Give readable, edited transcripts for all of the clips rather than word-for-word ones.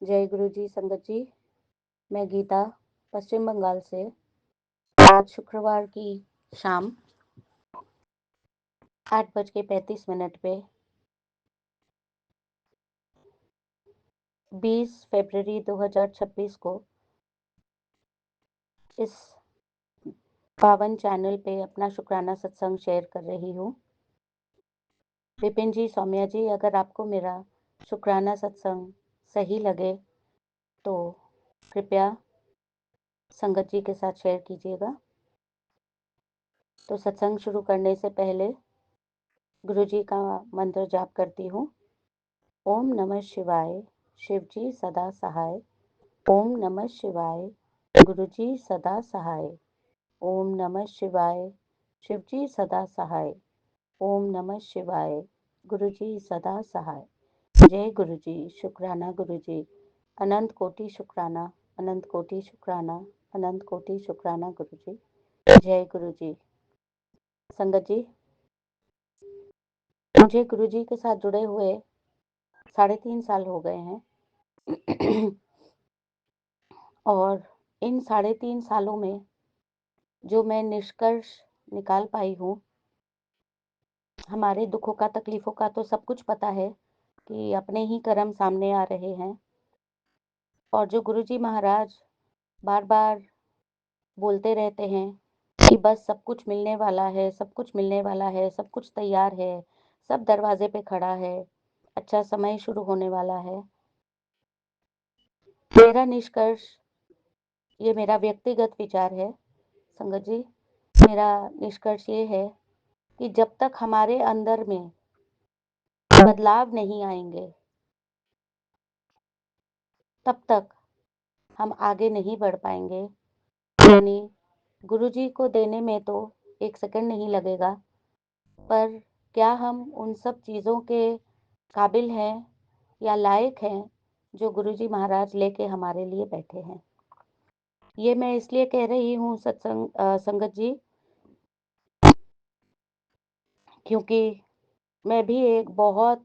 जय गुरु जी। संगत जी, मैं गीता पश्चिम बंगाल से आज शुक्रवार की शाम 8:35 पे 20 फरवरी 2026 को इस पावन चैनल पे अपना शुक्राना सत्संग शेयर कर रही हूँ। विपिन जी, सौम्या जी, अगर आपको मेरा शुक्राना सत्संग सही लगे तो कृपया संगत जी के साथ शेयर कीजिएगा। तो सत्संग शुरू करने से पहले गुरु जी का मंत्र जाप करती हूँ। ओम नमः शिवाय, शिव जी सदा सहाय। ओम नमः शिवाय, गुरु जी सदा सहाय। ओम नमः शिवाय, शिव जी सदा सहाय। ओम नमः शिवाय, गुरु जी सदा सहाय। जय गुरु जी। शुक्राना गुरु जी। अनंत कोटि शुक्राना, अनंत कोटि शुक्राना, अनंत कोटि शुक्राना गुरु जी। जय गुरु जी। संगत जी, मुझे गुरु जी के साथ जुड़े हुए 3.5 साल हो गए हैं। और इन 3.5 सालों में जो मैं निष्कर्ष निकाल पाई हूँ, हमारे दुखों का, तकलीफों का तो सब कुछ पता है कि अपने ही कर्म सामने आ रहे हैं। और जो गुरुजी महाराज बार बार बोलते रहते हैं कि बस सब कुछ मिलने वाला है, सब कुछ मिलने वाला है, सब कुछ तैयार है, सब दरवाजे पे खड़ा है, अच्छा समय शुरू होने वाला है। मेरा निष्कर्ष, ये मेरा व्यक्तिगत विचार है संगत जी, मेरा निष्कर्ष ये है कि जब तक हमारे अंदर में बदलाव नहीं आएंगे तब तक हम आगे नहीं बढ़ पाएंगे। यानी गुरुजी को देने में तो 1 सेकंड नहीं लगेगा, पर क्या हम उन सब चीज़ों के काबिल हैं या लायक हैं जो गुरुजी महाराज लेके हमारे लिए बैठे हैं। ये मैं इसलिए कह रही हूँ संगत जी, क्योंकि मैं भी एक बहुत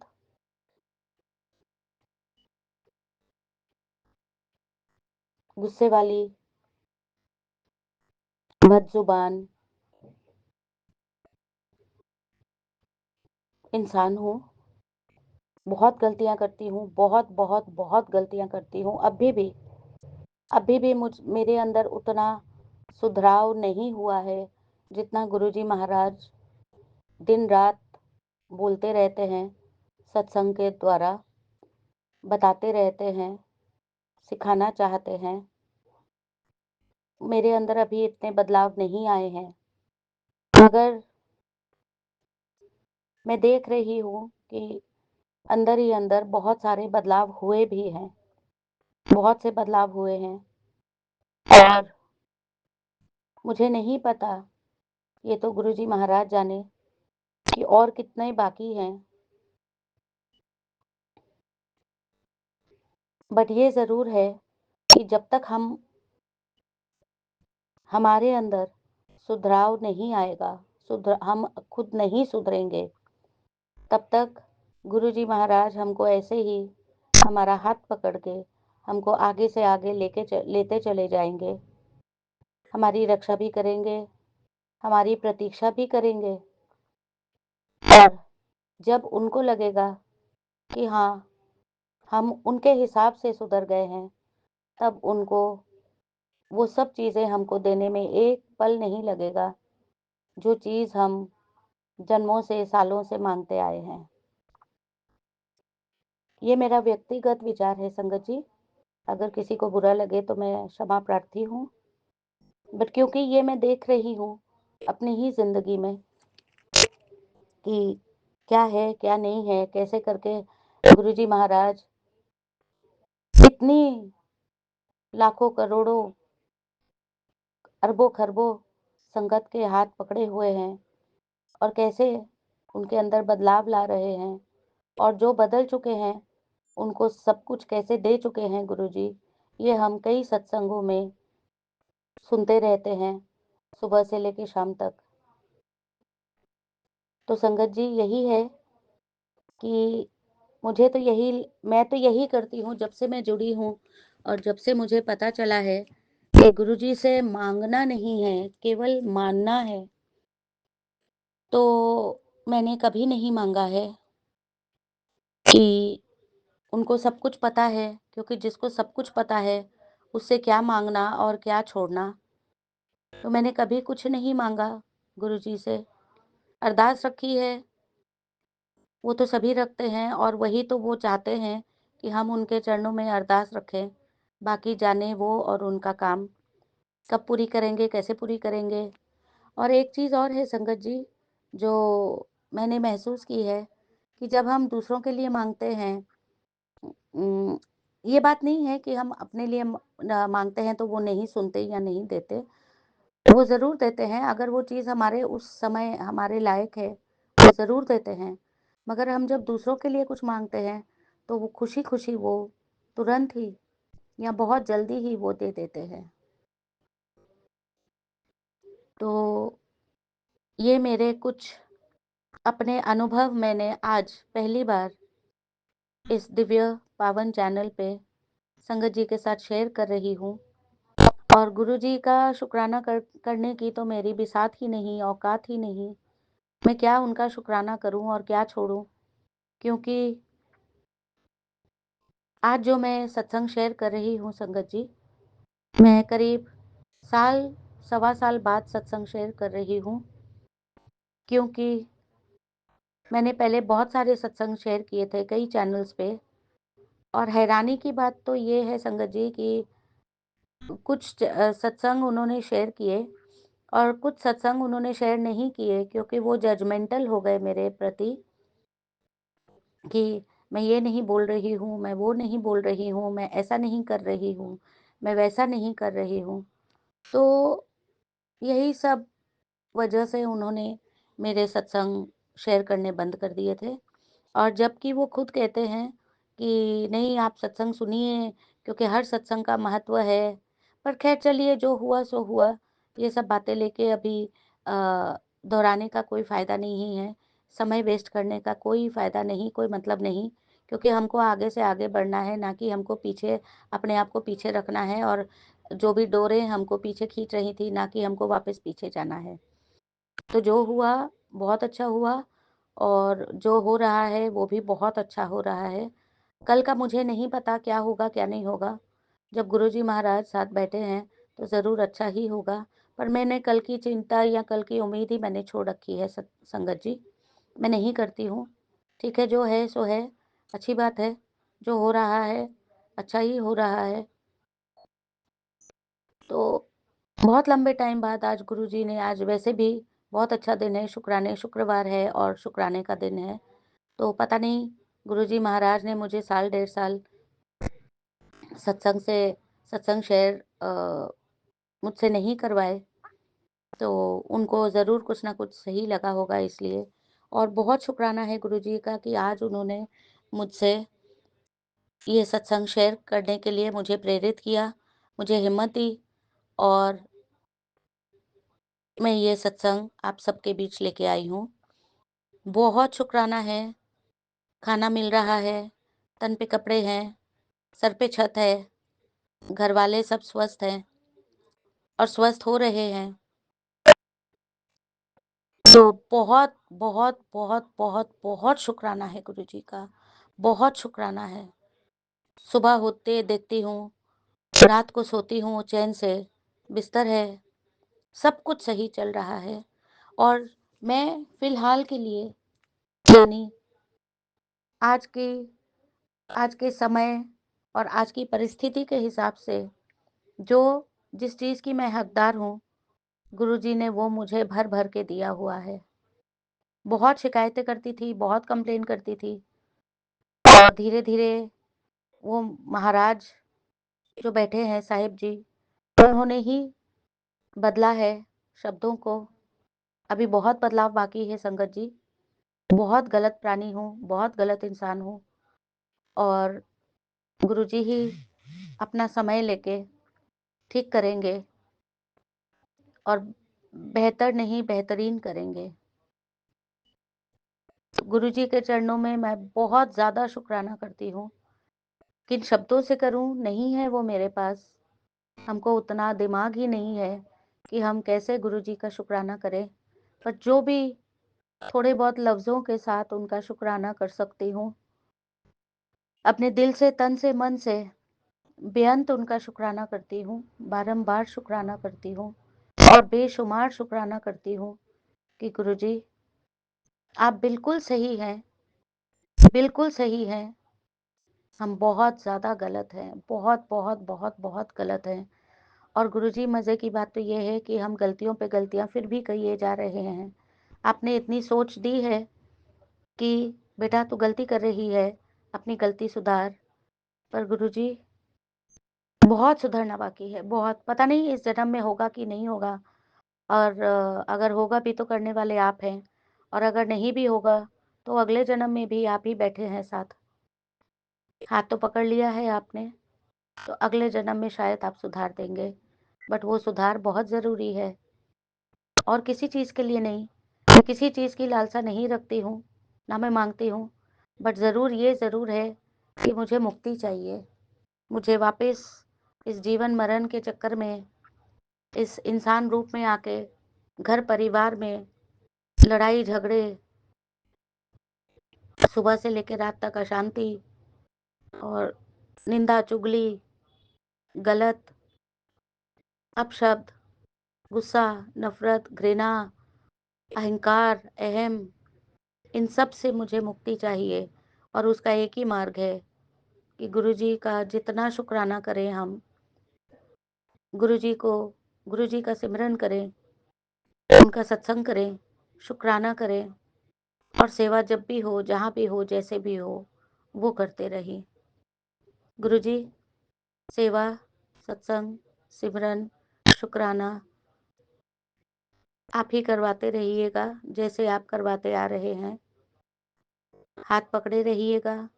गुस्से वाली, बदजुबान इंसान हूँ। बहुत गलतियाँ करती हूँ, बहुत बहुत बहुत गलतियाँ करती हूँ। अभी भी मेरे अंदर उतना सुधराव नहीं हुआ है जितना गुरुजी महाराज दिन रात बोलते रहते हैं, सत्संग के द्वारा बताते रहते हैं, सिखाना चाहते हैं। मेरे अंदर अभी इतने बदलाव नहीं आए हैं, मगर मैं देख रही हूँ कि अंदर ही अंदर बहुत सारे बदलाव हुए भी हैं, बहुत से बदलाव हुए हैं। और मुझे नहीं पता, ये तो गुरुजी महाराज जाने कि और कितने बाकी हैं। बट ये ज़रूर है कि जब तक हमारे अंदर सुधराव नहीं आएगा, हम खुद नहीं सुधरेंगे, तब तक गुरुजी महाराज हमको ऐसे ही हमारा हाथ पकड़ के हमको आगे से आगे लेते चले जाएंगे। हमारी रक्षा भी करेंगे, हमारी प्रतीक्षा भी करेंगे। और जब उनको लगेगा कि हाँ, हम उनके हिसाब से सुधर गए हैं, तब उनको वो सब चीज़ें हमको देने में एक पल नहीं लगेगा, जो चीज़ हम जन्मों से, सालों से मांगते आए हैं। ये मेरा व्यक्तिगत विचार है संगत जी। अगर किसी को बुरा लगे तो मैं क्षमा प्रार्थी हूँ। बट क्योंकि ये मैं देख रही हूँ अपनी ही ज़िंदगी में कि क्या है, क्या नहीं है, कैसे करके गुरुजी महाराज इतनी लाखों, करोड़ों, अरबों, खरबों संगत के हाथ पकड़े हुए हैं और कैसे उनके अंदर बदलाव ला रहे हैं। और जो बदल चुके हैं उनको सब कुछ कैसे दे चुके हैं गुरुजी, ये हम कई सत्संगों में सुनते रहते हैं, सुबह से लेकर शाम तक। तो संगत जी, यही है कि मुझे तो यही मैं तो यही करती हूँ जब से मैं जुड़ी हूँ और जब से मुझे पता चला है कि गुरुजी से माँगना नहीं है, केवल मानना है, तो मैंने कभी नहीं माँगा है कि उनको सब कुछ पता है, क्योंकि जिसको सब कुछ पता है, उससे क्या माँगना और क्या छोड़ना। तो मैंने कभी कुछ नहीं माँगा गुरुजी से। अरदास रखी है, वो तो सभी रखते हैं और वही तो वो चाहते हैं कि हम उनके चरणों में अरदास रखें। बाकी जाने वो और उनका काम, कब पूरी करेंगे, कैसे पूरी करेंगे। और एक चीज़ और है संगत जी, जो मैंने महसूस की है कि जब हम दूसरों के लिए माँगते हैं, उम, ये बात नहीं है कि हम अपने लिए माँगते हैं तो वो नहीं सुनते या नहीं देते। वो ज़रूर देते हैं, अगर वो चीज़ हमारे उस समय हमारे लायक है, वो ज़रूर देते हैं। मगर हम जब दूसरों के लिए कुछ माँगते हैं, तो वो खुशी-खुशी वो तुरंत ही या बहुत जल्दी ही वो दे देते हैं। तो ये मेरे कुछ अपने अनुभव मैंने आज पहली बार इस दिव्य पावन चैनल पे संगत जी के साथ शेयर कर रही हूँ। और गुरुजी का शुक्राना करने की तो मेरी बिसात ही नहीं, औकात ही नहीं। मैं क्या उनका शुक्राना करूँ और क्या छोड़ूँ? क्योंकि आज जो मैं सत्संग शेयर कर रही हूँ संगत जी, मैं करीब साल, सवा साल बाद सत्संग शेयर कर रही हूँ, क्योंकि मैंने पहले बहुत सारे सत्संग शेयर किए थे कई चैनल्स पे। और हैरानी की बात तो ये है संगत जी कि कुछ सत्संग उन्होंने शेयर किए और कुछ सत्संग उन्होंने शेयर नहीं किए, क्योंकि वो जजमेंटल हो गए मेरे प्रति कि मैं ये नहीं बोल रही हूँ, मैं वो नहीं बोल रही हूँ, मैं ऐसा नहीं कर रही हूँ, मैं वैसा नहीं कर रही हूँ। तो यही सब वजह से उन्होंने मेरे सत्संग शेयर करने बंद कर दिए थे। और जबकि वो खुद कहते हैं कि नहीं, आप सत्संग सुनिए, क्योंकि हर सत्संग का महत्व है। पर ख़ैर चलिए, जो हुआ सो हुआ। ये सब बातें लेके अभी दोहराने का कोई फ़ायदा नहीं है। समय वेस्ट करने का कोई फ़ायदा नहीं, कोई मतलब नहीं, क्योंकि हमको आगे से आगे बढ़ना है, ना कि हमको पीछे अपने आप को पीछे रखना है। और जो भी डोरें हमको पीछे खींच रही थी, ना कि हमको वापस पीछे जाना है। तो जो हुआ बहुत अच्छा हुआ और जो हो रहा है वो भी बहुत अच्छा हो रहा है। कल का मुझे नहीं पता क्या होगा, क्या नहीं होगा। जब गुरुजी महाराज साथ बैठे हैं तो ज़रूर अच्छा ही होगा। पर मैंने कल की चिंता या कल की उम्मीद ही मैंने छोड़ रखी है संगत जी। मैं नहीं करती हूँ। ठीक है, जो है सो है, अच्छी बात है। जो हो रहा है, अच्छा ही हो रहा है। तो बहुत लंबे टाइम बाद आज गुरुजी ने, आज वैसे भी बहुत अच्छा दिन है, शुक्रवार है और शुक्राने का दिन है। तो पता नहीं गुरुजी महाराज ने मुझे साल डेढ़ साल सत्संग से सत्संग शेयर मुझसे नहीं करवाए, तो उनको ज़रूर कुछ ना कुछ सही लगा होगा इसलिए। और बहुत शुक्राना है गुरुजी का कि आज उन्होंने मुझसे ये सत्संग शेयर करने के लिए मुझे प्रेरित किया, मुझे हिम्मत दी और मैं ये सत्संग आप सबके बीच लेके आई हूँ। बहुत शुक्राना है, खाना मिल रहा है, तन पे कपड़े हैं, सर पे छत है, घरवाले सब स्वस्थ हैं और स्वस्थ हो रहे हैं। तो बहुत, बहुत, बहुत, बहुत, बहुत शुक्राना है गुरुजी का, बहुत शुक्राना है। सुबह होते देखती हूँ, रात को सोती हूँ चैन से, बिस्तर है, सब कुछ सही चल रहा है। और मैं फ़िलहाल के लिए, यानी आज की आज के समय और आज की परिस्थिति के हिसाब से, जो जिस चीज़ की मैं हकदार हूँ, गुरुजी ने वो मुझे भर-भर के दिया हुआ है। बहुत शिकायतें करती थी, बहुत कंप्लेन करती थी और धीरे-धीरे वो महाराज जो बैठे हैं साहिब जी, उन्होंने ही बदला है शब्दों को। अभी बहुत बदलाव बाकी है संगत जी। बहुत गलत प्राणी हूँ, बहुत गलत इंसान हूँ और गुरुजी ही अपना समय लेके ठीक करेंगे और बेहतर नहीं बेहतरीन करेंगे। गुरुजी के चरणों में मैं बहुत ज़्यादा शुक्राना करती हूँ। किन शब्दों से करूँ, नहीं है वो मेरे पास। हमको उतना दिमाग ही नहीं है कि हम कैसे गुरुजी का शुक्राना करें। पर जो भी थोड़े बहुत लफ्ज़ों के साथ उनका शुक्राना कर सकती हूँ, अपने दिल से, तन से, मन से बेअंत उनका शुक्राना करती हूँ, बारंबार शुक्राना करती हूँ और बेशुमार शुक्राना करती हूँ कि गुरुजी आप बिल्कुल सही हैं, बिल्कुल सही हैं। हम बहुत ज़्यादा गलत हैं, बहुत, बहुत, बहुत, बहुत गलत हैं। और गुरुजी मज़े की बात तो ये है कि हम गलतियों पे गलतियाँ फिर भी किए जा रहे हैं। आपने इतनी सोच दी है कि बेटा तू गलती कर रही है, अपनी गलती सुधार। पर गुरुजी बहुत सुधरना बाकी है, बहुत। पता नहीं इस जन्म में होगा कि नहीं होगा और अगर होगा भी तो करने वाले आप हैं और अगर नहीं भी होगा तो अगले जन्म में भी आप ही बैठे हैं साथ। हाथ तो पकड़ लिया है आपने, तो अगले जन्म में शायद आप सुधार देंगे। बट वो सुधार बहुत ज़रूरी है और किसी चीज़ के लिए नहीं। मैं किसी चीज़ की लालसा नहीं रखती हूँ, ना मैं माँगती हूँ। बट ये ज़रूर है कि मुझे मुक्ति चाहिए। मुझे वापस इस जीवन-मरण के चक्कर में, इस इंसान रूप में आके घर परिवार में लड़ाई-झगड़े, सुबह से लेकर रात तक अशांति और निंदा, चुगली, गलत अपशब्द, गुस्सा, नफ़रत, घृणा, अहंकार, अहम, इन सब से मुझे मुक्ति चाहिए और उसका एक ही मार्ग है कि गुरुजी का जितना शुक्राना करें हम, गुरुजी को गुरुजी का सिमरन करें, उनका सत्संग करें, शुक्राना करें और सेवा जब भी हो, जहाँ भी हो, जैसे भी हो, वो करते रहें। गुरुजी, सेवा, सत्संग, सिमरन, शुक्राना आप ही करवाते रहिएगा, जैसे आप करवाते आ रहे हैं। हाथ पकड़े रहिएगा,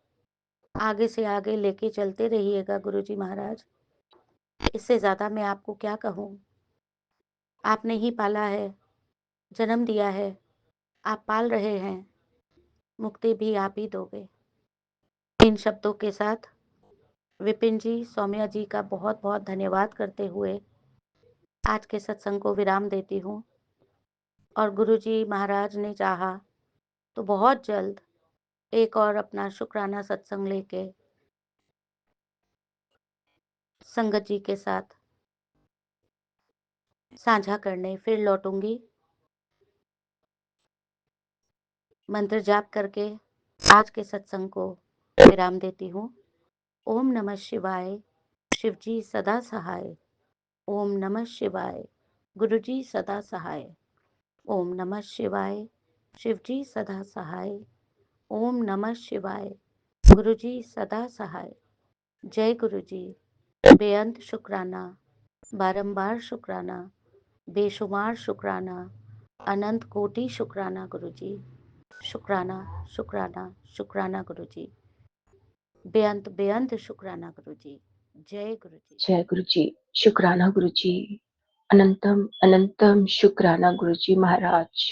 आगे से आगे लेके चलते रहिएगा गुरुजी महाराज। इससे ज़्यादा मैं आपको क्या कहूँ? आपने ही पाला है, जन्म दिया है, आप पाल रहे हैं, मुक्ति भी आप ही दोगे। इन शब्दों के साथ विपिन जी, सौम्या जी का बहुत-बहुत धन्यवाद करते हुए आज के सत्संग को विराम देती हूँ और गुरुजी महाराज ने चाहा तो बहुत जल्द एक और अपना शुक्राना सत्संग लेके संगत जी के साथ साझा करने फिर लौटूंगी। मंत्र जाप करके आज के सत्संग को विराम देती हूँ। ओम नमः शिवाय, शिवजी सदा सहाय। ओम नमः शिवाय, गुरुजी सदा सहाय। ओम नमः शिवाय, शिवजी सदा सहाय। ओम नमः शिवाय, गुरुजी सदा सहाय। जय गुरुजी। बेअंत शुक्राना, बारंबार शुक्राना, बेशुमार शुक्राना, अनंत कोटि शुक्राना गुरुजी। शुक्राना, शुक्राना, शुक्राना गुरुजी। बेअंत बेअंत शुक्राना गुरुजी। जय गुरुजी। जय गुरु जी। शुक्राना गुरु जी। अनंतम अनंतम शुक्राना गुरु जी महाराज।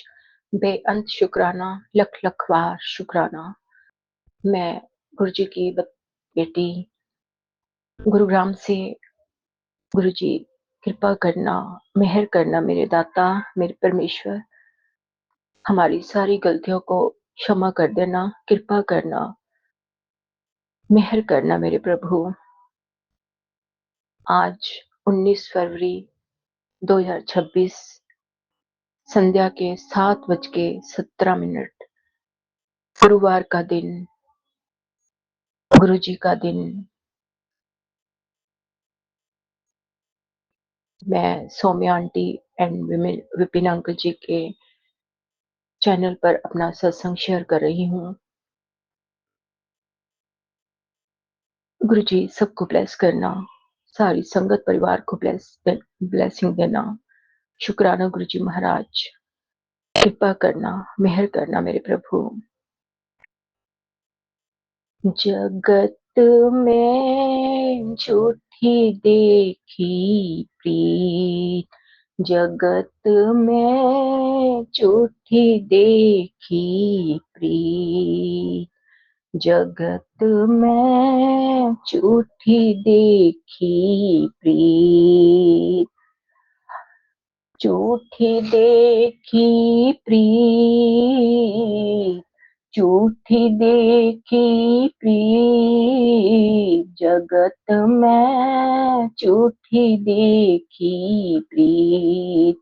बेअंत शुक्राना, लख लख बार शुक्राना। मैं गुरु जी की बेटी गुरुग्राम से। गुरु जी कृपा करना, मेहर करना मेरे दाता, मेरे परमेश्वर। हमारी सारी गलतियों को क्षमा कर देना, कृपा करना, मेहर करना मेरे प्रभु। आज 19 फरवरी 2026 संध्या के 7:17 गुरुवार का दिन, गुरु जी का दिन। मैं Saumya aunty and Vipin uncle ji के चैनल पर अपना सत्संग शेयर कर रही हूँ। गुरु जी सबको ब्लेस करना, सारी संगत परिवार को ब्लेसिंग देना। शुक्राना गुरु जी महाराज। कृपा करना, मेहर करना मेरे प्रभु। जगत में झूठी देखी प्रीत, जगत में झूठी देखी प्रीत, जगत में झूठी देखी प्रीत, झूठी देखी प्रीत, झूठी देखी प्रीत, जगत में झूठी देखी प्रीत,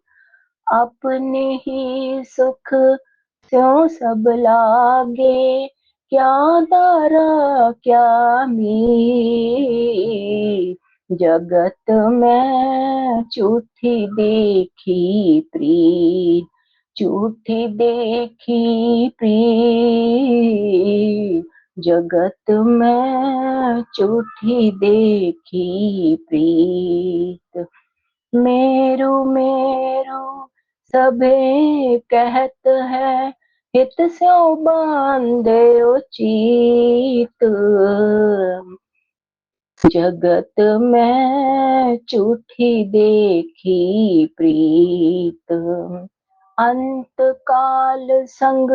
अपने ही सुख स्यों सब लागे, क्या दारा क्या मीत, जगत में झूठी देखी प्रीत, झूठी देखी प्रीत, जगत में झूठी देखी प्रीत, मेरू मेरू सभे कहत है, हित स्यो बांधे चित, जगत में झूठी देखी प्रीत, अंत काल संग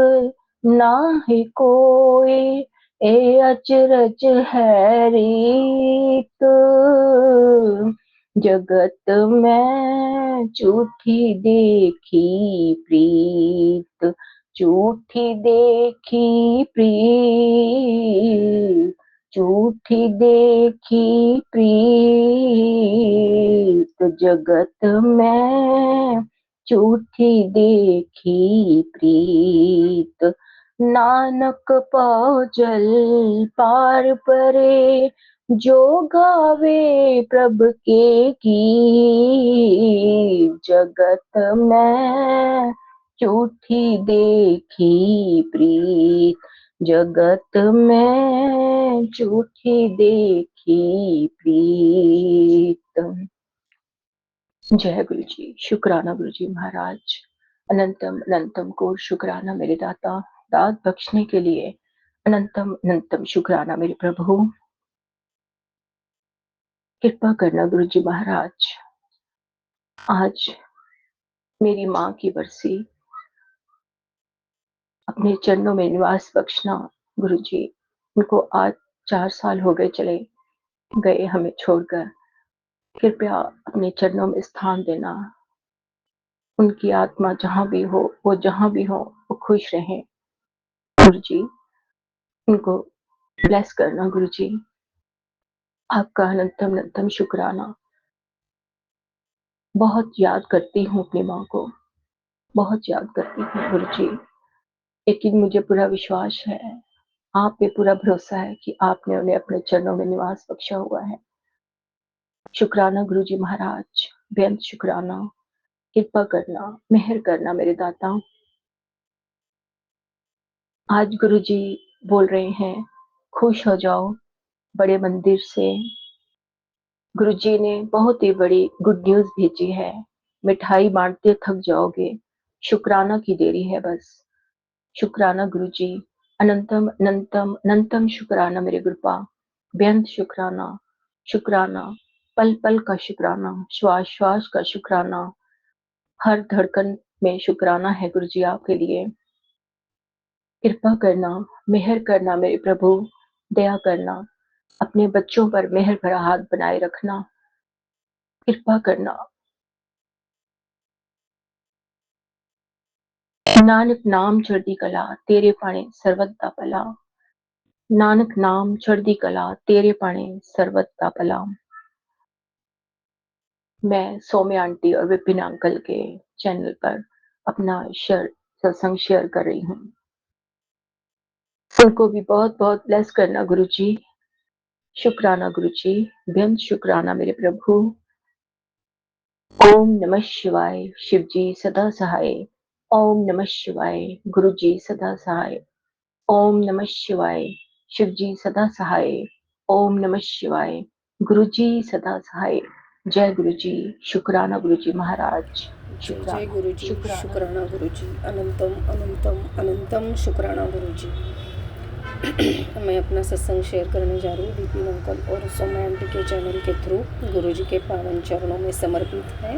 नाहि कोई, ए अचरज है रीत, जगत में झूठी देखी प्रीत, झूठी देखी प्रीत, झूठी देखी प्रीत, जगत में झूठी देखी प्रीत, नानक पाओ जल पार परे, जो गावे प्रभ के गीत, जगत में झूठी देखी प्रीत, जगत में झूठी देखी प्रीत। जय गुरु जी। शुक्राना गुरु जी महाराज। अनंतम अनंतम कोटि शुक्राना मेरे दाता, दात बख्शने के लिए अनंतम अनंतम शुक्राना मेरे प्रभु। कृपा करना गुरु जी महाराज, आज मेरी माँ की बरसी, अपने चरणों में निवास बख्शना गुरु जी। उनको आज 4 साल हो गए चले गए हमें छोड़कर, कृपया अपने चरणों में स्थान देना। उनकी आत्मा जहां भी हो, वो जहां भी हो, वो खुश रहें गुरु जी। उनको ब्लेस करना गुरु जी। आपका अनंतम अनंतम शुक्राना। बहुत याद करती हूँ अपनी माँ को, बहुत याद करती हूँ गुरु जी, लेकिन मुझे पूरा विश्वास है, आप पे पूरा भरोसा है कि आपने उन्हें अपने चरणों में निवास बख्शा हुआ है। शुक्राना गुरु जी महाराज, बेअंत शुक्राना। कृपा करना, मेहर करना मेरे दाता। आज गुरु जी बोल रहे हैं, खुश हो जाओ बड़े मंदिर से। गुरु जी ने बहुत ही बड़ी गुड न्यूज भेजी है। मिठाई बांटते थक जाओगे, शुक्राना की देरी है बस। शुक्राना गुरु जी, अनंतम अनंतम अनंतम शुक्राना मेरे गुरुपा। बेअंत शुक्राना, शुक्राना, पल पल का शुक्राना, श्वास श्वास का शुक्राना, हर धड़कन में शुक्राना है गुरु जी आपके लिए। कृपा करना, मेहर करना मेरे प्रभु, दया करना, अपने बच्चों पर मेहर भरा हाथ बनाए रखना। कृपा करना। नानक नाम चढ़दी कला, तेरे पाने सर्वत दा भला। नानक नाम चढ़दी कला, तेरे पाने सर्वत दा भला। मैं सौम्या आंटी और विपिन अंकल के चैनल पर अपना सत्संग शेयर कर रही हूँ। उनको भी बहुत बहुत ब्लेस करना गुरु जी। शुक्राना गुरु जी, बेअंत शुक्राना मेरे प्रभु। ओम नमः शिवाय, शिव जी सदा सहाय। ओम नमः शिवाय, गुरु जी सदा सहाय। ओम नमः शिवाय, शिव जी सदा सहाय। ओम नमः शिवाय, गुरु जी सदा सहाय। जय गुरु जी। शुक्राना गुरु जी महाराज। जय जय शुक्राना गुरु जी। शुक्राना गुरु जी। अनंतम अनंतम अनंतम शुक्राना गुरु जी। मैं अपना सत्संग शेयर करने जा रही हूँ विपिन अंकल और सौम्या आंटी के चैनल के थ्रू। गुरु जी के पावन चरणों में समर्पित है।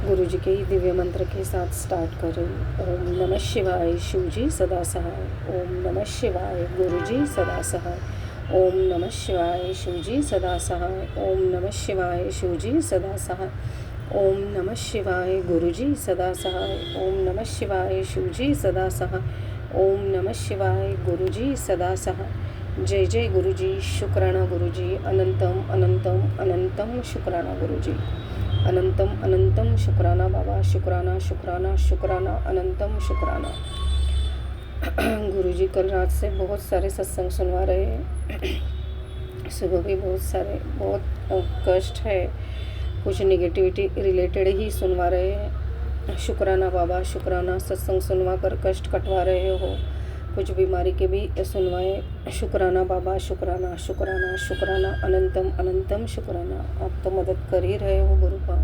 गुरु जी के ही दिव्य मंत्र के साथ स्टार्ट करें। ओम नमः शिवाय शिव जी सदा सहाय। ओम नमः शिवाय गुरु जी सदा सहाय। ओम नमः शिवाय शिव जी सदा सहाय। ओम नमः शिवाय शिव जी सदा सहाय। ओम नमः शिवाय गुरु जी सदा सहाय। ओम नमः शिवाय शिव जी सदा सहाय। ओम नमः शिवाय गुरु जी सदा सहाय। जय जय गुरु जी, शुक्राना गुरु जी, अनंतम अनंतम अनंतम शुक्राना गुरु जी, अनंतम अनंतम शुक्राना बाबा, शुक्राना शुक्राना शुक्राना अनंतम शुक्राना। गुरु जी कल रात से बहुत सारे सत्संग सुनवा रहे हैं, सुबह भी बहुत कष्ट है, कुछ निगेटिविटी रिलेटेड ही सुनवा रहे हैं। शुक्राना बाबा, शुक्राना, सत्संग सुनवा कर कष्ट कटवा रहे हो, कुछ बीमारी के भी सुनवाए। शुक्राना बाबा, शुक्राना शुक्राना शुक्राना अनंतम अनंतम शुक्राना। आप तो मदद कर ही रहे हो गुरु का।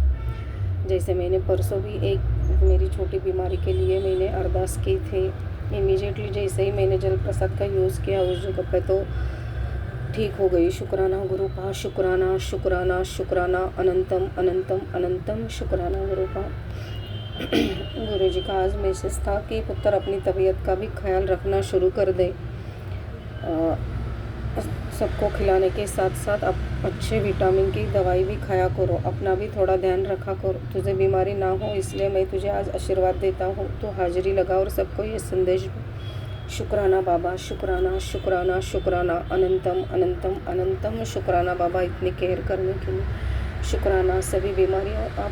जैसे मैंने परसों भी एक मेरी छोटी बीमारी के लिए मैंने अरदास की थी, इमीडिएटली जैसे ही मैंने जल प्रसाद का यूज़ किया उस जगह पे तो ठीक हो गई। शुक्राना गुरु का, शुक्राना शुक्राना शुक्राना अनंतम अनंतम अनंतम शुक्राना गुरु का। गुरु जी का आज मैसेज था कि पुत्र अपनी तबीयत का भी ख्याल रखना शुरू कर दे, सबको खिलाने के साथ साथ अब अच्छे विटामिन की दवाई भी खाया करो, अपना भी थोड़ा ध्यान रखा करो, तुझे बीमारी ना हो इसलिए मैं तुझे आज आशीर्वाद देता हूँ, तो हाजिरी लगा और सबको ये संदेश दो। शुक्राना बाबा, शुक्राना शुक्राना शुक्राना अनंतम अनंतम अनंतम शुक्राना बाबा, इतनी केयर करने के लिए शुक्राना। सभी बीमारियाँ आप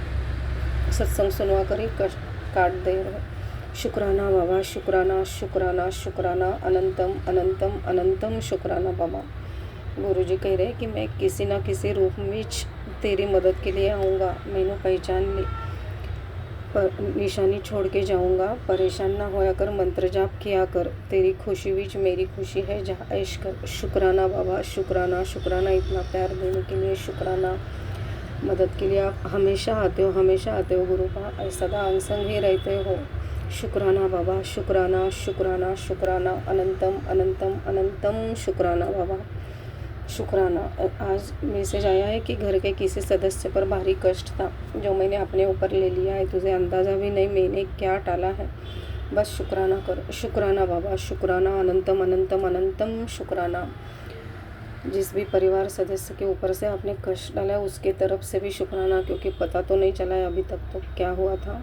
सत्संग सुनवा कर ही कष्ट काट दे रहे। शुक्राना बाबा, शुक्राना शुक्राना शुक्राना अनंतम अनंतम अनंतम शुक्राना बाबा। गुरु जी कह रहे कि मैं किसी ना किसी रूप में तेरी मदद के लिए आऊँगा, मैंने पहचान ली, पर निशानी छोड़ के जाऊँगा, परेशान ना होया कर, मंत्र जाप किया कर, तेरी खुशी विच मेरी खुशी है, जहाँ ऐश कर। शुक्राना बाबा, शुक्राना शुक्राना, इतना प्यार देने के लिए शुक्राना। मदद के लिए आप हमेशा आते हो गुरु का, सदा अंग ही रहते हो। शुक्राना बाबा, शुक्राना शुक्राना शुक्राना अनंतम अनंतम अनंतम शुक्राना बाबा, शुक्राना। आज मैसेज आया है कि घर के किसी सदस्य पर भारी कष्ट था जो मैंने अपने ऊपर ले लिया है, तुझे अंदाज़ा भी नहीं मैंने क्या टाला है, बस शुक्राना कर। शुक्राना बाबा, शुक्राना अनंतम अनंतम अनंतम शुक्राना। जिस भी परिवार सदस्य के ऊपर से आपने कष्ट डाला उसके तरफ से भी शुक्राना, क्योंकि पता तो नहीं चला है अभी तक तो क्या हुआ था,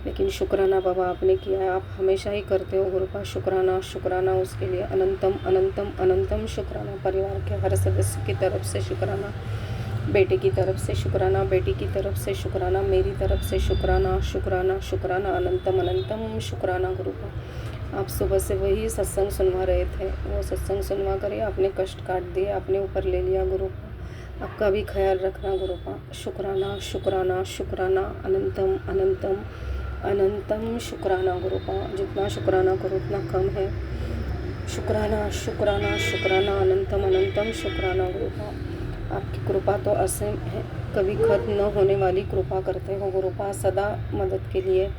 लेकिन शुक्राना बाबा आपने किया है, आप हमेशा ही करते हो गुरु का। शुक्राना शुक्राना उसके लिए अनंतम अनंतम अनंतम शुक्राना। परिवार के हर सदस्य की तरफ से शुक्राना, बेटे की तरफ से शुक्राना, बेटी की तरफ से शुक्राना, मेरी तरफ से शुक्राना शुक्राना शुक्राना अनंतम अनंतम शुक्राना गुरु का। आप सुबह से वही सत्संग सुनवा रहे थे, वो सत्संग सुनवा कर आपने कष्ट काट दिए, अपने ऊपर ले लिया गुरु का। आपका भी ख्याल रखना गुरु का। शुक्राना शुक्राना शुक्राना अनंतम अनंतम अनंतम शुक्राना गुरु का। जितना शुक्राना करो उतना कम है। शुक्राना शुक्राना शुक्राना अनंतम अनंतम शुक्राना गुरु का। आपकी कृपा तो असीम है, कभी खत्म न होने वाली कृपा करते हो गुरु का। सदा मदद के लिए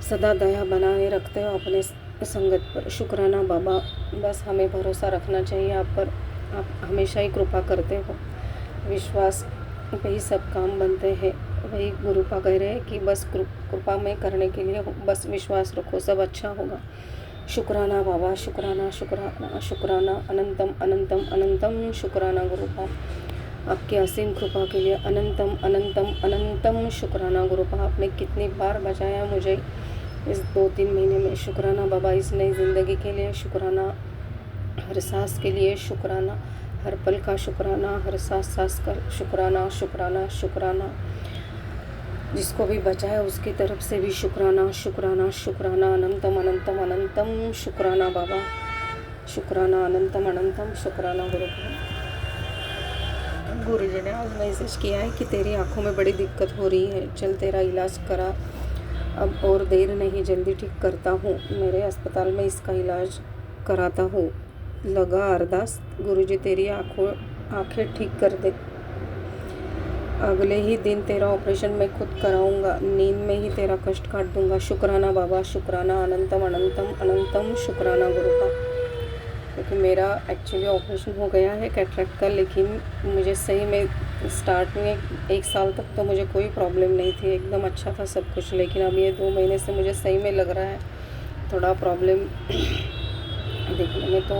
सदा दया बनाए रखते हो अपने संगत पर। शुक्राना बाबा, बस हमें भरोसा रखना चाहिए आप पर, आप हमेशा ही कृपा करते हो, विश्वास पे ही सब काम बनते हैं। वही गुरु का कह रहे हैं कि बस कृपा में करने के लिए बस विश्वास रखो, सब अच्छा होगा। शुक्राना बाबा, शुक्राना शुक्राना शुक्राना अनंतम अनंतम अनंतम शुक्राना गुरु का। आपकी असीम कृपा के लिए अनंतम अनंतम अनंतम शुक्राना गुरु का। आपने कितनी बार बचाया मुझे इस 2-3 महीने में। शुक्राना बाबा, इस नई ज़िंदगी के लिए शुक्राना, हर सांस के लिए शुक्राना, हर पल का शुक्राना, हर सांस का शुक्राना शुक्राना शुक्राना। जिसको भी बचाया उसकी तरफ से भी शुक्राना शुक्राना शुक्राना अनंतम अनंतम अनंतम शुक्राना बाबा, शुक्राना अनंतम अनंतम शुक्राना गुरु का। गुरु जी ने आज मैसेज किया है कि तेरी आंखों में बड़ी दिक्कत हो रही है, चल तेरा इलाज करा, अब और देर नहीं, जल्दी ठीक करता हूँ, मेरे अस्पताल में इसका इलाज कराता हूँ, लगा अरदास। गुरु जी तेरी आंखें ठीक कर दे, अगले ही दिन तेरा ऑपरेशन मैं खुद कराऊंगा, नींद में ही तेरा कष्ट काट दूंगा। शुक्राना बाबा, शुक्राना अनंतम अनंतम अनंतम शुक्राना गुरु का। क्योंकि मेरा एक्चुअली ऑपरेशन हो गया है कैटरेक्ट का, लेकिन मुझे सही में स्टार्ट में 1 साल तक तो मुझे कोई प्रॉब्लम नहीं थी, एकदम अच्छा था सब कुछ, लेकिन अब ये 2 महीने से मुझे सही में लग रहा है थोड़ा प्रॉब्लम देखने में। तो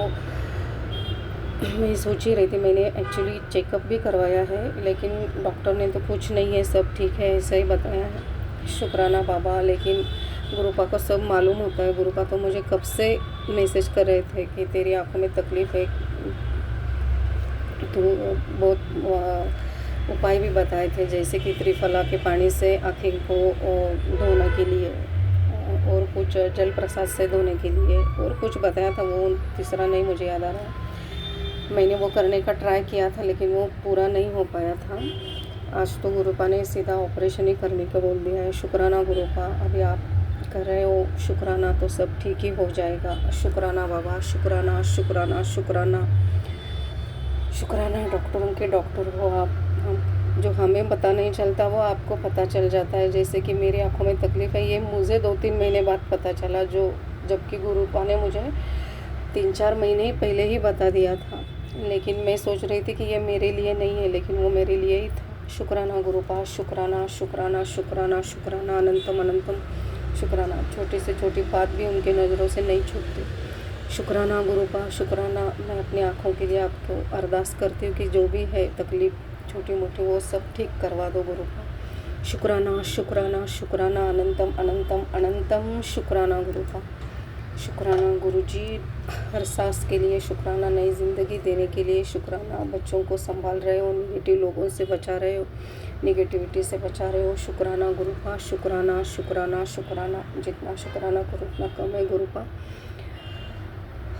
मैं सोच ही रही थी, मैंने एक्चुअली चेकअप भी करवाया है, लेकिन डॉक्टर ने तो कुछ नहीं है, सब ठीक है ऐसा ही बताया है। शुक्राना बाबा। लेकिन गुरुपा को सब मालूम होता है। गुरुपा तो मुझे कब से मैसेज कर रहे थे कि तेरी आंखों में तकलीफ़ है, तो बहुत उपाय भी बताए थे, जैसे कि त्रिफला के पानी से आँखें को धोने के लिए, और कुछ जल प्रसाद से धोने के लिए, और कुछ बताया था, वो तीसरा नहीं मुझे याद आ रहा है। मैंने वो करने का ट्राई किया था, लेकिन वो पूरा नहीं हो पाया था। आज तो गुरुपा ने सीधा ऑपरेशन ही करने का बोल दिया है। शुक्राना गुरुपा, अभी आप कर रहे हो शुक्राना तो सब ठीक ही हो जाएगा। शुक्राना बाबा, शुक्राना शुक्राना शुक्राना शुक्राना। डॉक्टरों के डॉक्टर हो आप। हम जो हमें पता नहीं चलता वो आपको पता चल जाता है। जैसे कि मेरी आंखों में तकलीफ़ है, ये मुझे 2-3 महीने बाद पता चला, जबकि गुरुपा ने मुझे 3-4 महीने ही पहले ही बता दिया था। लेकिन मैं सोच रही थी कि ये मेरे लिए नहीं है, लेकिन वो मेरे लिए ही था। शुक्राना गुरुपा, शुक्राना शुक्राना शुक्राना शुक्राना, अनंतम अनंतम शुक्राना। छोटी से छोटी बात भी उनके नज़रों से नहीं छूटती। शुक्राना गुरुपा, शुक्राना। मैं अपनी आँखों के लिए आपको अरदास करती हूँ कि जो भी है तकलीफ़ छोटी मोटी वो सब ठीक करवा दो गुरुपा। शुक्राना शुक्राना शुक्राना, अनंतम अनंतम अनंतम शुक्राना गुरुपा। शुक्राना गुरुजी, हर सांस के लिए शुक्राना, नई ज़िंदगी देने के लिए शुक्राना। बच्चों को संभाल रहे हो, निगेटिव लोगों से बचा रहे हो, निगेटिविटी से बचा रहे हो। शुक्राना गुरुपा, शुक्राना शुक्राना शुक्राना। जितना शुक्राना करो उतना कम है गुरुपा।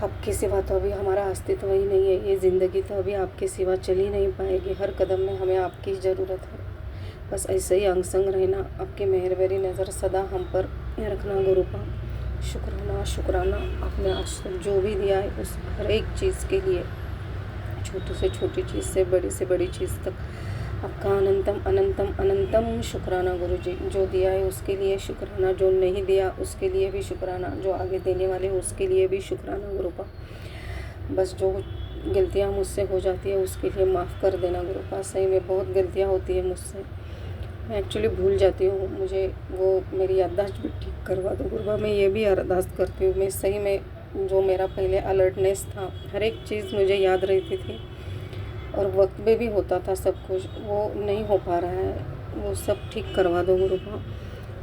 आपके सिवा तो अभी हमारा अस्तित्व ही नहीं है। ये ज़िंदगी तो अभी आपके सिवा चल ही नहीं पाएगी। हर कदम में हमें आपकी ज़रूरत है। बस ऐसे ही अंग संग रहना। आपकी मेहरबानी नज़र सदा हम पर रखना गुरुपा। शुक्राना शुक्राना। आपने आज तक जो भी दिया है उस हर एक चीज़ के लिए, छोटी से छोटी चीज़ से बड़ी चीज़ तक, आपका अनंतम अनंतम अनंतम शुक्राना गुरुजी। जो दिया है उसके लिए शुक्राना, जो नहीं दिया उसके लिए भी शुक्राना, जो आगे देने वाले हैं उसके लिए भी शुक्राना गुरुपा। बस जो गलतियाँ मुझसे हो जाती है उसके लिए माफ़ कर देना गुरुपा। सही में बहुत गलतियाँ होती है मुझसे, मैं एक्चुअली भूल जाती हूँ। मुझे वो मेरी याददाश्त भी ठीक करवा दो गुरुपा। मैं ये भी अरदास करती हूँ, मैं सही में जो मेरा पहले अलर्टनेस था, हर एक चीज़ मुझे याद रहती थी और वक्त में भी होता था सब कुछ, वो नहीं हो पा रहा है। वो सब ठीक करवा दो गुरुपा।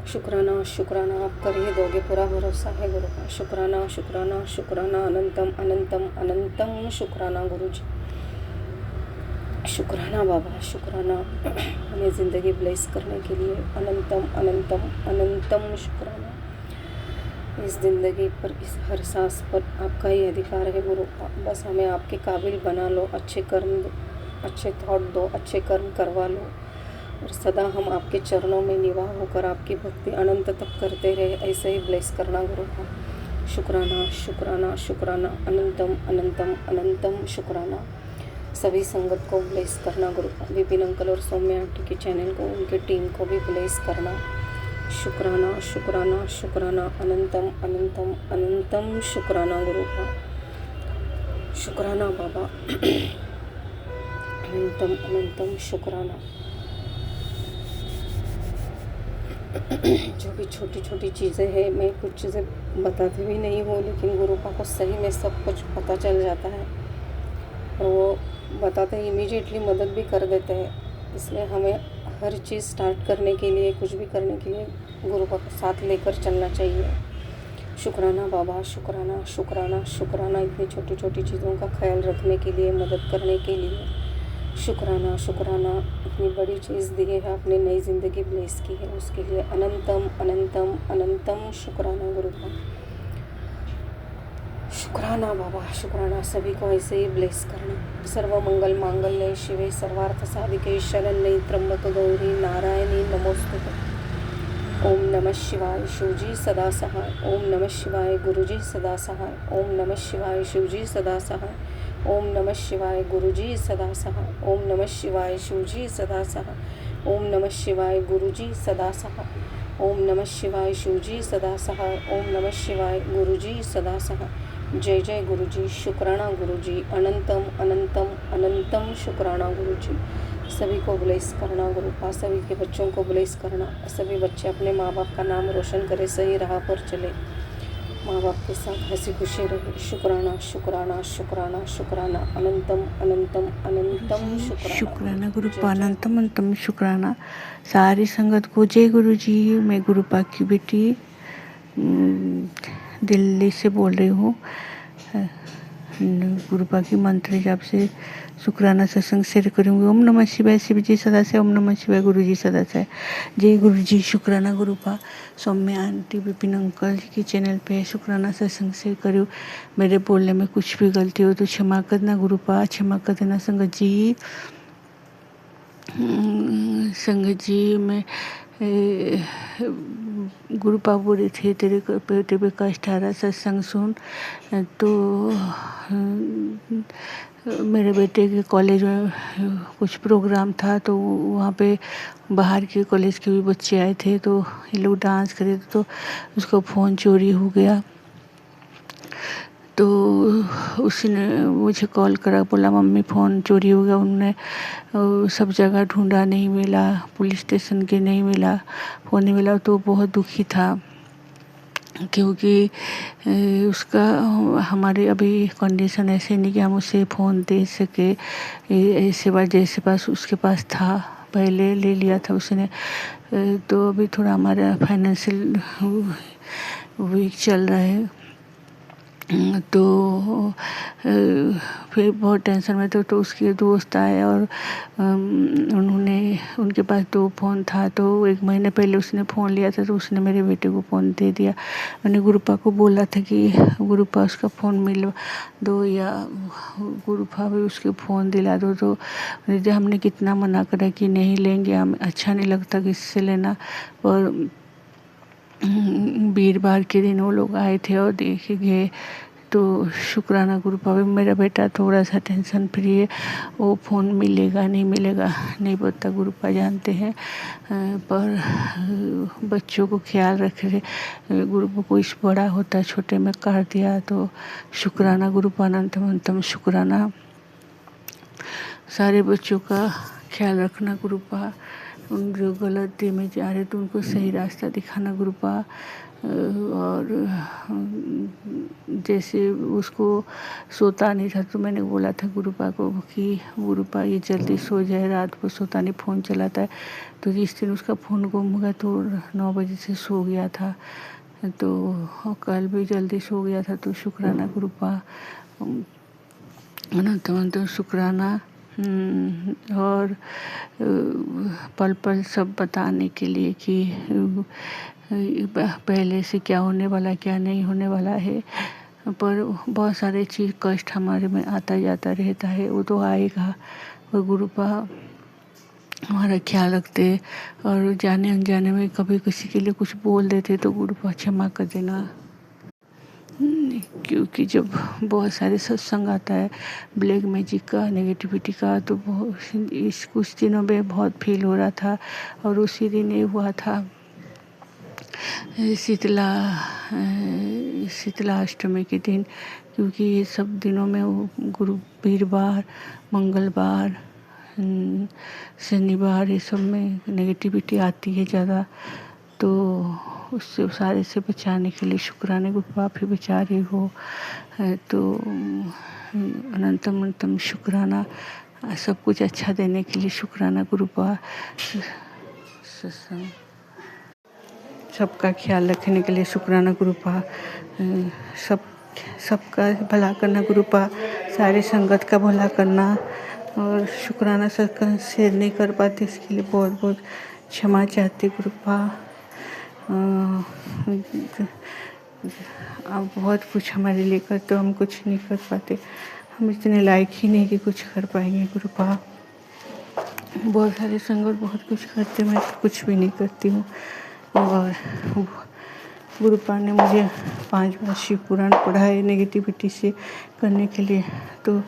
शुक्राना शुक्राना। आप कर ही दोगे, पूरा भरोसा है गुरुपा। शुक्राना शुक्राना शुक्राना, अनंतम अनंतम अनंतम शुक्राना गुरुजी। शुक्राना बाबा, शुक्राना हमें ज़िंदगी ब्लेस करने के लिए। अनंतम अनंतम अनंतम शुक्राना। इस ज़िंदगी पर, इस हर सांस पर आपका ही अधिकार है गुरुपा। बस हमें आपके काबिल बना लो, अच्छे कर्म दो, अच्छे थॉट दो, अच्छे कर्म करवा लो, और सदा हम आपके चरणों में निवाह होकर आपकी भक्ति अनंत तक करते रहे। ऐसे ही ब्लेस करना गुरुपा। शुक्राना शुक्राना शुक्राना, अनंतम अनंतम अनंतम शुक्राना। सभी संगत को ब्लेस करना गुरुपा। विपिन अंकल और सौम्या आंटी के चैनल को, उनके टीम को भी ब्लेस करना। शुक्राना शुक्राना शुक्राना, अनंतम अनंतम अनंतम शुक्राना गुरुपा। शुक्राना बाबा, अनंतम अनंतम शुक्राना। जो भी छोटी छोटी चीज़ें हैं, मैं कुछ चीज़ें बताती भी नहीं हूँ, लेकिन गुरुपा को सही में सब कुछ पता चल जाता है और वो बताते हैं, इमीडिएटली मदद भी कर देते हैं। इसलिए हमें हर चीज़ स्टार्ट करने के लिए, कुछ भी करने के लिए गुरुपा को साथ लेकर चलना चाहिए। शुक्राना बाबा, शुक्राना शुक्राना शुक्राना। इतनी छोटी छोटी चीज़ों का ख्याल रखने के लिए, मदद करने के लिए शुक्राना शुक्राना। इतनी बड़ी चीज़ दी है आपने, नई ज़िंदगी ब्लेस की है, उसके लिए अनंतम अनंतम अनंतम शुक्राना गुरुपा। शुक्राना बाबा, शुक्राना। सभी को ऐसे ही ब्लेस करना। सर्व मंगल मांगल्ये शिवे सर्वार्थ साधिके शरण्ये त्र्यंबक गौरी नारायणी नमोस्तुते। ओम नमः शिवाय शिवजी सदा सहाय। ओम नमः शिवाय गुरुजी सदा सहाय। ओम नमः शिवाय शिवजी सदा सहाय। ओम नमः शिवाय गुरुजी सदा सहाय। ओम नमः शिवाय शिवजी सदा सहाय। ओम नमः शिवाय गुरुजी सदा सहाय। ओम नमः शिवाय शिवजी सदा सहाय। ओम नमः शिवाय गुरुजी सदा सहाय। जय जय गुरुजी। शुक्राना गुरुजी। अनंतम अनंतम अनंतम शुक्राना गुरुजी। सभी को ब्लेस करना गुरुपा, सभी के बच्चों को ब्लेस करना, सभी बच्चे अपने माँ बाप का नाम रोशन करें, सही राह पर चले, माँ बाप के साथ हंसी खुशी रहे। शुक्राना शुक्राना शुक्राना शुक्राना, अनंतम अनंतम अनंतम शुक्राना। शुक्राना गुरुपा, अनंतम अनंतम शुक्राना। सारी संगत को जय गुरु जी। मैं गुरुपा की बेटी दिल्ली से बोल रही हूँ। गुरुपा की मंत्र जाप से शुक्राना सत्संग शेयर करूँगी। ओम नमः शिवाय, शिव जी सदा से, ओम नमः शिवाय, गुरु जी सदा से। जय गुरु जी। शुक्राना गुरुपा। सौम्य आंटी, विपिन अंकल जी की चैनल पे शुक्राना सत्संग शेयर करूँ। मेरे बोलने में कुछ भी गलती हो तो क्षमा करना गुरुपा, क्षमा कर देना संगत जी। संगत जी में गुरुपा बोले थे तेरे बेटे पे कष्ट आ रहा, सत्संग सुन। तो मेरे बेटे के कॉलेज में कुछ प्रोग्राम था, तो वहाँ पे बाहर के कॉलेज के भी बच्चे आए थे, तो ये लोग डांस करे थे, तो उसका फ़ोन चोरी हो गया। तो उसने मुझे कॉल करा, बोला मम्मी फ़ोन चोरी हो गया। उन्होंने सब जगह ढूंढा, नहीं मिला, पुलिस स्टेशन के नहीं मिला, फ़ोन नहीं मिला। तो बहुत दुखी था, क्योंकि उसका हमारे अभी कंडीशन ऐसे नहीं कि हम उसे फ़ोन दे सके। ऐसे बार जैसे पास उसके पास था, पहले ले लिया था उसने। तो अभी थोड़ा हमारा फाइनेंशियल वीक चल रहा है। तो फिर बहुत टेंशन में थे, तो उसके दोस्त आए और उनके पास 2 फ़ोन था। तो 1 महीने पहले उसने फ़ोन लिया था, तो उसने मेरे बेटे को फ़ोन दे दिया। मैंने गुरुपा को बोला था कि गुरुपा उसका फ़ोन मिलवा दो, या गुरुपा भी उसके फ़ोन दिला दो। तो हमने कितना मना करा कि नहीं लेंगे, हमें अच्छा नहीं लगता किससे लेना। और वीरवार के दिन वो लोग आए थे और देखे गए। तो शुक्राना गुरुपा भी। मेरा बेटा थोड़ा सा टेंशन फ्री है, वो फ़ोन मिलेगा नहीं मिलेगा नहीं पता, गुरुपा जानते हैं। पर बच्चों को ख्याल रख रहे। गुरुपा को इस बड़ा होता छोटे में काट दिया। तो शुक्राना गुरुपा, अनंतम अनंतम शुक्राना। सारे बच्चों का ख्याल रखना गुरुपा। उन जो गलती में जा रहे तो उनको सही रास्ता दिखाना गुरुपा। और जैसे उसको सोता नहीं था, तो मैंने बोला था गुरुपा को कि गुरुपा ये जल्दी सो जाए, रात को सोता नहीं, फ़ोन चलाता है। तो जिस दिन उसका फ़ोन गुम हो गया तो 9 बजे से सो गया था। तो कल भी जल्दी सो गया था। तो शुक्राना गुरुपा, अनंत अनंत शुक्राना। और पल पल सब बताने के लिए कि पहले से क्या होने वाला, क्या नहीं होने वाला है। पर बहुत सारे चीज़ कष्ट हमारे में आता जाता रहता है, वो तो आएगा। और गुरुपा हमारा ख्याल रखते, और जाने अनजाने में कभी किसी के लिए कुछ बोल देते तो गुरुपा क्षमा कर देना। क्योंकि जब बहुत सारे सत्संग आता है ब्लैक मैजिक का, नेगेटिविटी का, तो इस कुछ दिनों में बहुत फील हो रहा था। और उसी दिन ये हुआ था, शीतला अष्टमी के दिन। क्योंकि ये सब दिनों में वो वीरवार, मंगलवार, शनिवार, ये सब में नेगेटिविटी आती है ज़्यादा। तो उससे सारे से बचाने के लिए शुक्राने गुरुपा आप ही बचा रही हो। तो अनंतम अनंतम शुक्राना। सब कुछ अच्छा देने के लिए शुक्राना गुरुपा। सत्संग सबका ख्याल रखने के लिए शुक्राना गुरुपा। सबका भला करना गुरुपा, सारी संगत का भला करना। और शुक्राना सत्संग शेयर नहीं कर पाते, इसके लिए बहुत बहुत क्षमा चाहती गुरुपा। आप बहुत कुछ हमारे लिए करते हो, हम कुछ नहीं कर पाते। हम इतने लायक ही नहीं कि कुछ कर पाएंगे गुरुपा। बहुत सारे संगत बहुत कुछ करते, मैं कुछ भी नहीं करती हूँ। और गुरुपा ने मुझे 5 बार शिव पुराण पढ़ा है नेगेटिविटी से करने के लिए। तो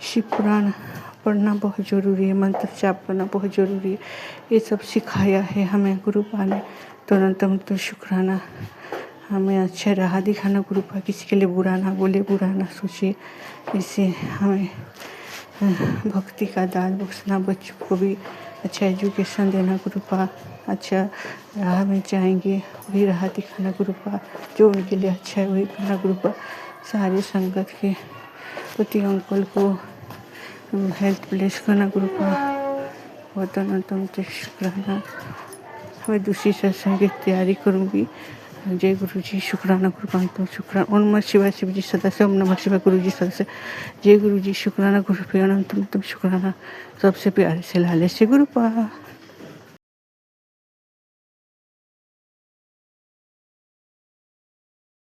शिव पुराण पढ़ना बहुत ज़रूरी है, मंत्र जाप करना बहुत ज़रूरी है। ये सब सिखाया है हमें गुरुपा ने। तो अनंतम तो शुक्राना। हमें अच्छा राह दिखाना गुरुपा, किसी के लिए बुरा ना बोले, बुरा ना सोचे। इससे हमें भक्ति का दान बख्शना, बच्चों को भी अच्छा एजुकेशन देना गुरुपा, अच्छा राह में जाएंगे वही राह दिखाना गुरुपा, जो उनके लिए अच्छा है वही करना गुरुपा। सारी संगत के पति अंकल को हेल्थ ब्लेस करना गुरुपा। बहुत अनंतम शुक्राना। मैं दूसरी सत्संग की तैयारी करूँगी। जय गुरु जी, शुक्राना गुरुपांतम शुक्राना। ओम नमः शिवाय शिव जी सदस्य, ओम नमः शिवाय गुरु जी सदस्य। जय गुरु जी, शुक्राना गुरु पे अनंतम शुक्राना। सबसे प्यारे से लाले से गुरुपा।